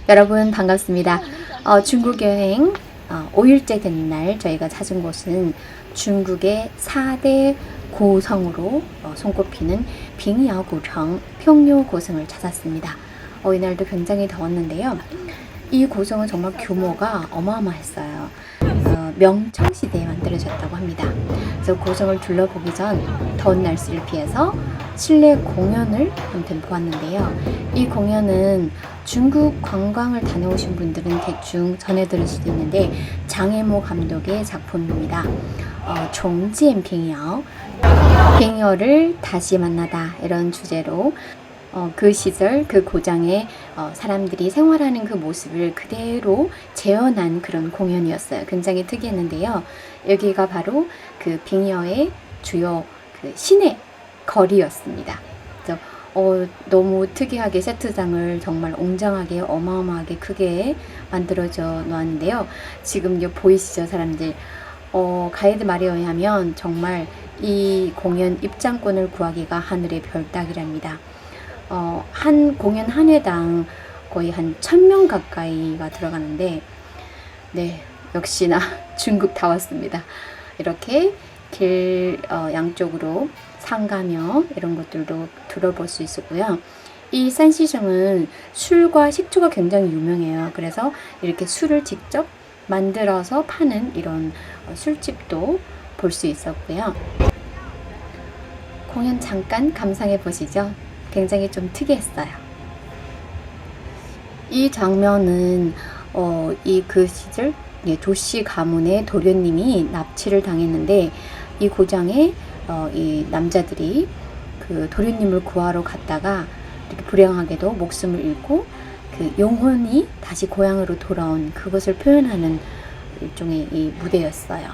여러분 반갑습니다. 중국 여행 5일째 된 날 저희가 찾은 곳은 중국의 4대 고성으로 손꼽히는 빙야구청 평묘 고성을 찾았습니다. 이날도 굉장히 더웠는데요. 이 고성은 정말 규모가 어마어마했어요. 명청시대에 만들어졌다고 합니다. 그래서 고성을 둘러보기 전 더운 날씨를 피해서 실내 공연을 아무튼 보았는데요. 이 공연은 중국 관광을 다녀오신 분들은 대충 전해 들을 수도 있는데 장애모 감독의 작품입니다. 종지엔 빙여, 빙여를 다시 만나다 이런 주제로 그 시절 그 고장에 사람들이 생활하는 그 모습을 그대로 재현한 그런 공연이었어요. 굉장히 특이했는데요. 여기가 바로 그 빙여의 주요 그 시내 거리였습니다. 그래서 너무 특이하게 세트장을 정말 웅장하게 어마어마하게 크게 만들어져 놓았는데요. 지금 이제 보이시죠, 사람들? 가이드 말에 의하면 정말 이 공연 입장권을 구하기가 하늘의 별 따기랍니다. 한 공연 한 회당 거의 한 1000명 가까이가 들어가는데, 네, 역시나 중국 다 왔습니다. 이렇게 길 양쪽으로 상가며 이런 것들도 들어볼 수 있었고요. 이 산시성은 술과 식초가 굉장히 유명해요. 그래서 이렇게 술을 직접 만들어서 파는 이런 술집도 볼 수 있었고요. 공연 잠깐 감상해 보시죠. 굉장히 좀 특이했어요. 이 장면은 그 시절 조씨 가문의 도련님이 납치를 당했는데 이 고장에 이 남자들이 그 도련님을 구하러 갔다가 이렇게 불행하게도 목숨을 잃고 그 영혼이 다시 고향으로 돌아온 그것을 표현하는 일종의 이 무대였어요.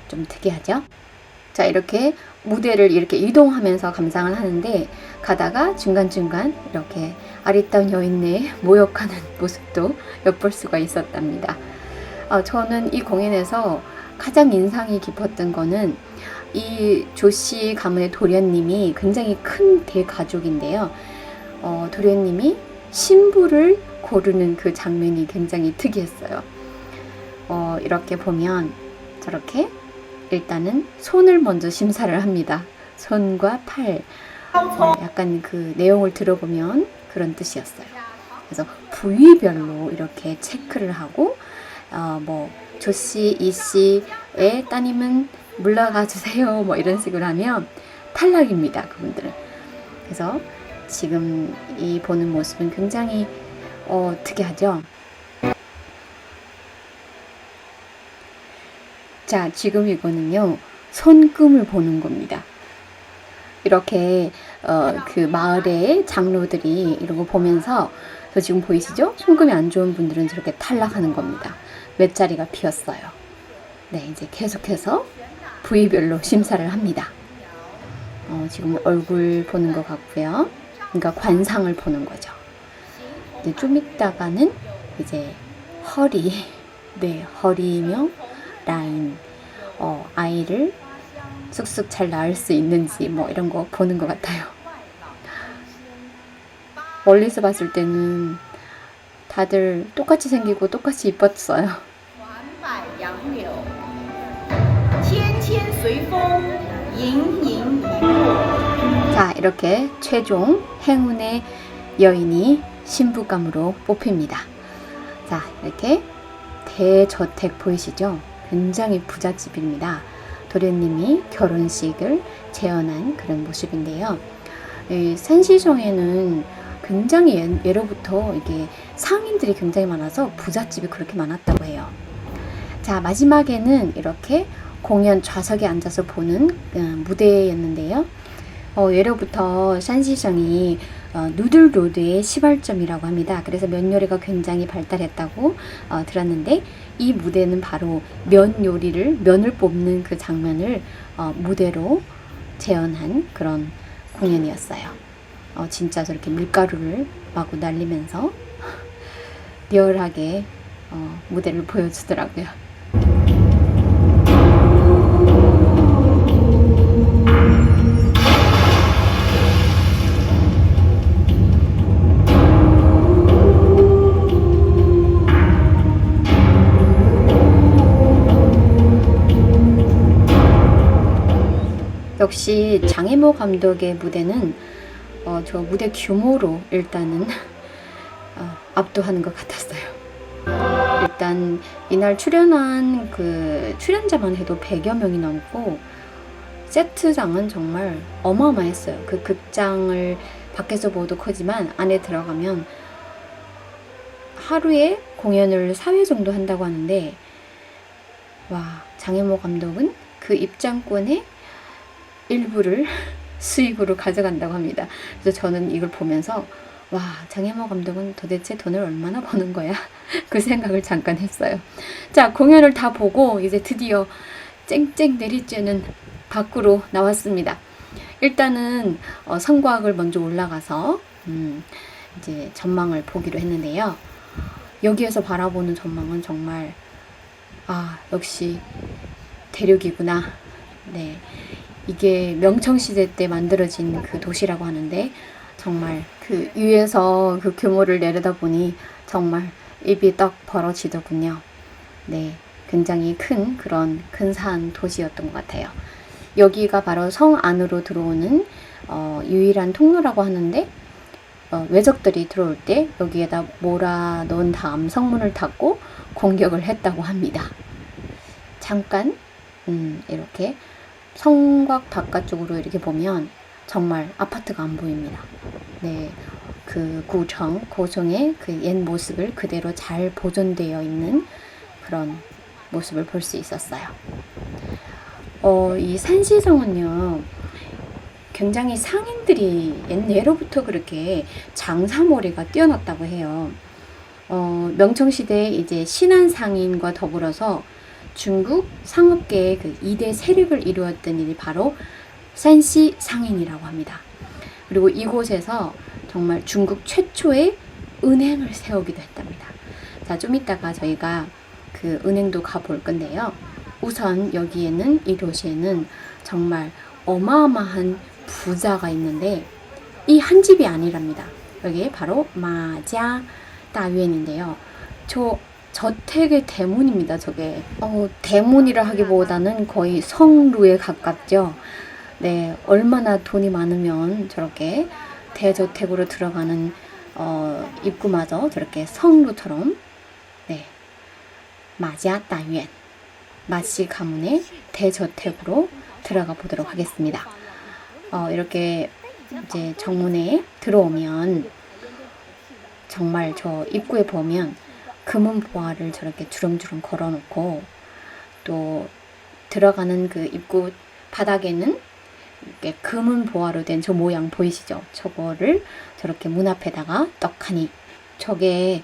좀 특이하죠? 자, 이렇게 무대를 이렇게 이동하면서 감상을 하는데 가다가 중간중간 이렇게 아리따운 여인의 모욕하는 모습도 엿볼 수가 있었답니다. 저는 이 공연에서 가장 인상이 깊었던 거는 이 조씨 가문의 도련님이 굉장히 큰 대가족인데요. 도련님이 신부를 고르는 그 장면이 굉장히 특이했어요. 이렇게 보면 저렇게 일단은 손을 먼저 심사를 합니다. 손과 팔. 약간 그 내용을 들어보면 그런 뜻이었어요. 그래서 부위별로 이렇게 체크를 하고 조씨, 이씨의 따님은 물러가 주세요. 이런 식으로 하면 탈락입니다. 그분들은. 그래서 지금 이 보는 모습은 굉장히 특이하죠. 자, 지금 이거는요, 손금을 보는 겁니다. 이렇게 그 마을의 장로들이 이런 거 보면서 지금 보이시죠? 손금이 안 좋은 분들은 저렇게 탈락하는 겁니다. 몇 자리가 비었어요. 네, 이제 계속해서 부위별로 심사를 합니다. 지금 얼굴 보는 것 같고요. 그러니까 관상을 보는 거죠. 이제 좀 있다가는 이제 허리, 네, 허리며 라인, 아이를 쑥쑥 잘 낳을 수 있는지 이런 거 보는 것 같아요. 멀리서 봤을 때는 다들 똑같이 생기고 똑같이 이뻤어요. 자, 이렇게 최종 행운의 여인이 신부감으로 뽑힙니다. 자, 이렇게 대저택 보이시죠? 굉장히 부잣집입니다. 도련님이 결혼식을 재현한 그런 모습인데요. 이 산시성에는 굉장히 예로부터 이게 상인들이 굉장히 많아서 부잣집이 그렇게 많았다고 해요. 자, 마지막에는 이렇게 공연 좌석에 앉아서 보는 무대였는데요. 예로부터 산시성이 누들로드의 시발점이라고 합니다. 그래서 면 요리가 굉장히 발달했다고 들었는데 이 무대는 바로 면을 뽑는 그 장면을 무대로 재현한 그런 공연이었어요. 진짜 저렇게 밀가루를 마구 날리면서 리얼하게 무대를 보여주더라고요. 역시 장혜모 감독의 무대는 저 무대 규모로 일단은 압도하는 것 같았어요. 일단 이날 출연한 그 출연자만 해도 100여 명이 넘고 세트장은 정말 어마어마했어요. 그 극장을 밖에서 보도 크지만 안에 들어가면 하루에 공연을 4회 정도 한다고 하는데, 와, 장혜모 감독은 그 입장권의 일부를 수익으로 가져간다고 합니다. 그래서 저는 이걸 보면서 와, 장혜모 감독은 도대체 돈을 얼마나 버는 거야? 그 생각을 잠깐 했어요. 자, 공연을 다 보고 이제 드디어 쨍쨍 내리쬐는 밖으로 나왔습니다. 일단은 성곽을 먼저 올라가서 이제 전망을 보기로 했는데요. 여기에서 바라보는 전망은 정말 역시 대륙이구나. 네, 이게 명청시대 때 만들어진 그 도시라고 하는데 정말 그 위에서 그 규모를 내려다보니 정말 입이 딱 벌어지더군요. 네, 굉장히 큰 그런 근사한 도시였던 것 같아요. 여기가 바로 성 안으로 들어오는 유일한 통로라고 하는데, 외적들이 들어올 때 여기에다 몰아넣은 다음 성문을 닫고 공격을 했다고 합니다. 잠깐 이렇게 성곽 바깥쪽으로 이렇게 보면 정말 아파트가 안 보입니다. 네, 그 고성의 그 옛 모습을 그대로 잘 보존되어 있는 그런 모습을 볼 수 있었어요. 이 산시성은요, 굉장히 상인들이 옛날부터 그렇게 장사머리가 뛰어났다고 해요. 명청시대에 이제 신안상인과 더불어서 중국 상업계의 그 2대 세력을 이루었던 일이 바로 산시 상인이라고 합니다. 그리고 이곳에서 정말 중국 최초의 은행을 세우기도 했답니다. 자, 좀 이따가 저희가 그 은행도 가볼 건데요. 우선 여기에는, 이 도시에는 정말 어마어마한 부자가 있는데 이 한 집이 아니랍니다. 여기 바로 마자 다유엔인데요. 저 저택의 대문입니다. 저게 대문이라 하기보다는 거의 성루에 가깝죠. 네, 얼마나 돈이 많으면 저렇게 대저택으로 들어가는 입구마저 저렇게 성루처럼, 네, 마자 다유엔, 마씨 가문의 대저택으로 들어가 보도록 하겠습니다. 이렇게 이제 정문에 들어오면 정말 저 입구에 보면 금은 보화를 저렇게 주렁주렁 걸어놓고, 또 들어가는 그 입구 바닥에는 이렇게 금은 보화로 된 저 모양 보이시죠? 저거를 저렇게 문 앞에다가 떡하니, 저게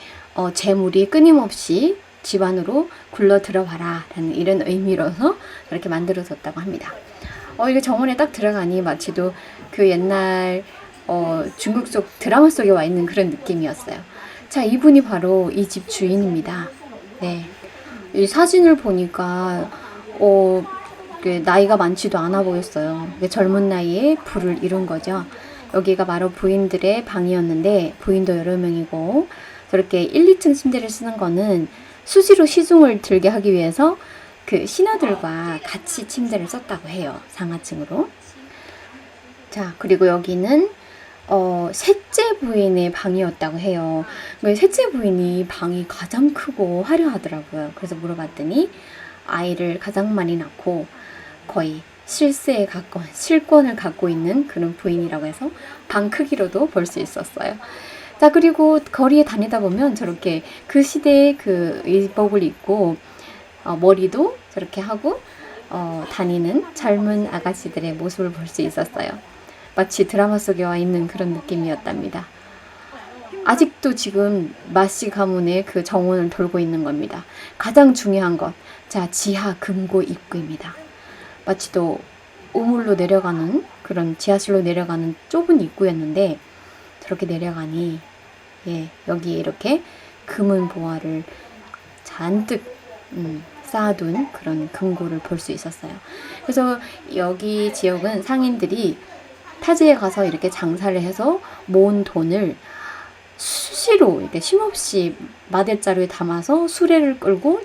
재물이 끊임없이 집 안으로 굴러 들어와라 라는 이런 의미로서 이렇게 만들어졌다고 합니다. 이게 정원에 딱 들어가니 마치도 그 옛날 중국 속 드라마 속에 와 있는 그런 느낌이었어요. 자, 이분이 바로 이 집 주인입니다. 네, 이 사진을 보니까 나이가 많지도 않아 보였어요. 젊은 나이에 부를 이룬 거죠. 여기가 바로 부인들의 방이었는데, 부인도 여러 명이고, 저렇게 1, 2층 침대를 쓰는 거는 수시로 시중을 들게 하기 위해서 그 신하들과 같이 침대를 썼다고 해요. 상하층으로. 자, 그리고 여기는 셋째 부인의 방이었다고 해요. 셋째 부인이 방이 가장 크고 화려하더라고요. 그래서 물어봤더니 아이를 가장 많이 낳고 거의 실세에 가까운 실권을 갖고 있는 그런 부인이라고 해서 방 크기로도 볼 수 있었어요. 자, 그리고 거리에 다니다 보면 저렇게 그 시대의 그 의복을 입고 머리도 저렇게 하고 다니는 젊은 아가씨들의 모습을 볼 수 있었어요. 마치 드라마 속에 와 있는 그런 느낌이었답니다. 아직도 지금 마씨 가문의 그 정원을 돌고 있는 겁니다. 가장 중요한 것, 자, 지하 금고 입구입니다. 마치도 우물로 내려가는 그런 지하실로 내려가는 좁은 입구였는데, 저렇게 내려가니 여기에 이렇게 금은 보화를 잔뜩 쌓아둔 그런 금고를 볼 수 있었어요. 그래서 여기 지역은 상인들이 타지에 가서 이렇게 장사를 해서 모은 돈을 수시로 이렇게 쉼없이 마대자루에 담아서 수레를 끌고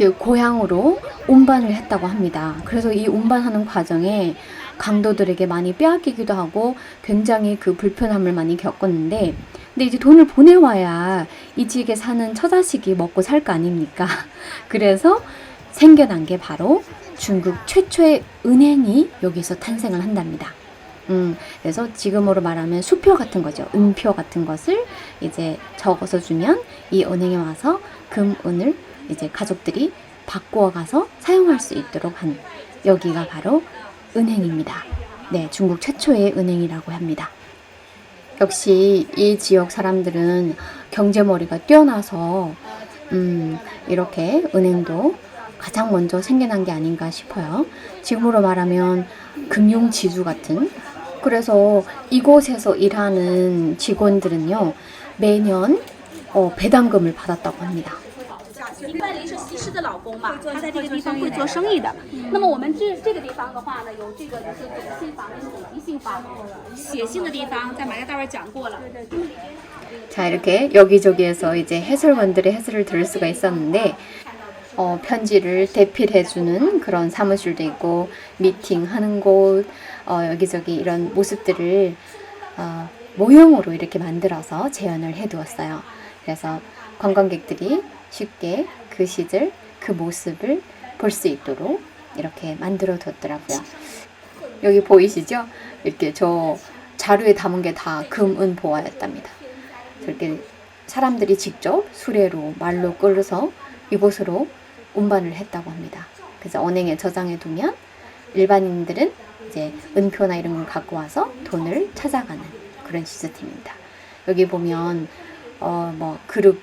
그 고향으로 운반을 했다고 합니다. 그래서 이 운반하는 과정에 강도들에게 많이 빼앗기기도 하고 굉장히 그 불편함을 많이 겪었는데, 근데 이제 돈을 보내와야 이 지역에 사는 처자식이 먹고 살 거 아닙니까? 그래서 생겨난 게 바로 중국 최초의 은행이 여기서 탄생을 한답니다. 그래서 지금으로 말하면 수표 같은 거죠. 은표 같은 것을 이제 적어서 주면 이 은행에 와서 금은을 이제 가족들이 바꾸어 가서 사용할 수 있도록 한, 여기가 바로 은행입니다. 네, 중국 최초의 은행이라고 합니다. 역시 이 지역 사람들은 경제머리가 뛰어나서 이렇게 은행도 가장 먼저 생겨난 게 아닌가 싶어요. 지금으로 말하면 금융지주 같은. 그래서 이곳에서 일하는 직원들은요, 매년 배당금을 받았다고 합니다. 林百里是西施的老公嘛，他在这个地方会做生意的。那么我们这个地方的话呢，有这个就是种姓房跟种地姓房，写信的地方在马家大院讲过了。 자, 이렇게 여기저기에서 이제 해설원들의 해설을 들을 수가 있었는데, 편지를 대필해주는 그런 사무실도 있고, 미팅하는 곳, 여기저기 이런 모습들을 모형으로 이렇게 만들어서 재현을 해두었어요. 그래서 관광객들이 쉽게 그 시절 그 모습을 볼 수 있도록 이렇게 만들어 뒀더라고요. 여기 보이시죠? 이렇게 저 자루에 담은 게 다 금은 보화였답니다. 저렇게 사람들이 직접 수레로 말로 끌어서 이곳으로 운반을 했다고 합니다. 그래서 은행에 저장해 두면 일반인들은 이제 은표나 이런 걸 갖고 와서 돈을 찾아가는 그런 시스템입니다. 여기 보면 뭐 그룹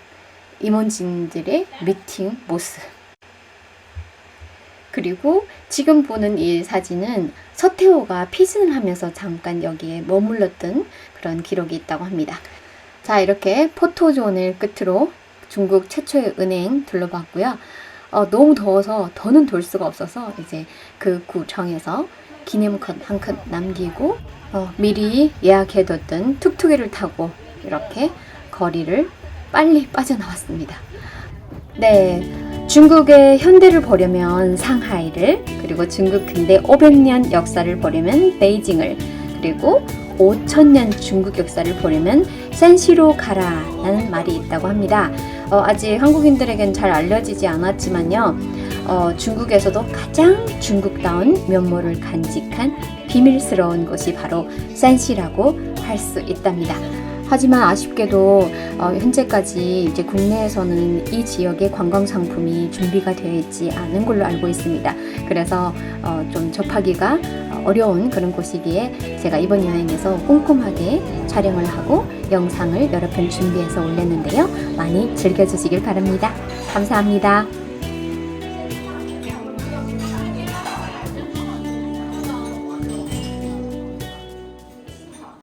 임원진들의 미팅 모습, 그리고 지금 보는 이 사진은 서태후가 피신을 하면서 잠깐 여기에 머물렀던 그런 기록이 있다고 합니다. 자, 이렇게 포토존을 끝으로 중국 최초의 은행 둘러봤고요. 너무 더워서 더는 돌 수가 없어서 이제 그 구청에서 기념컷 한 컷 남기고 미리 예약해뒀던 툭툭이를 타고 이렇게 거리를 빨리 빠져나왔습니다. 네, 중국의 현대를 보려면 상하이를, 그리고 중국 근대 500년 역사를 보려면 베이징을, 그리고 5000년 중국 역사를 보려면 센시로 가라라는 말이 있다고 합니다. 아직 한국인들에겐 잘 알려지지 않았지만요, 중국에서도 가장 중국다운 면모를 간직한 비밀스러운 곳이 바로 센시라고 할 수 있답니다. 하지만 아쉽게도 현재까지 이제 국내에서는 이 지역의 관광 상품이 준비가 되어 있지 않은 걸로 알고 있습니다. 그래서 좀 접하기가 어려운 그런 곳이기에 제가 이번 여행에서 꼼꼼하게 촬영을 하고 영상을 여러 편 준비해서 올렸는데요. 많이 즐겨주시길 바랍니다. 감사합니다.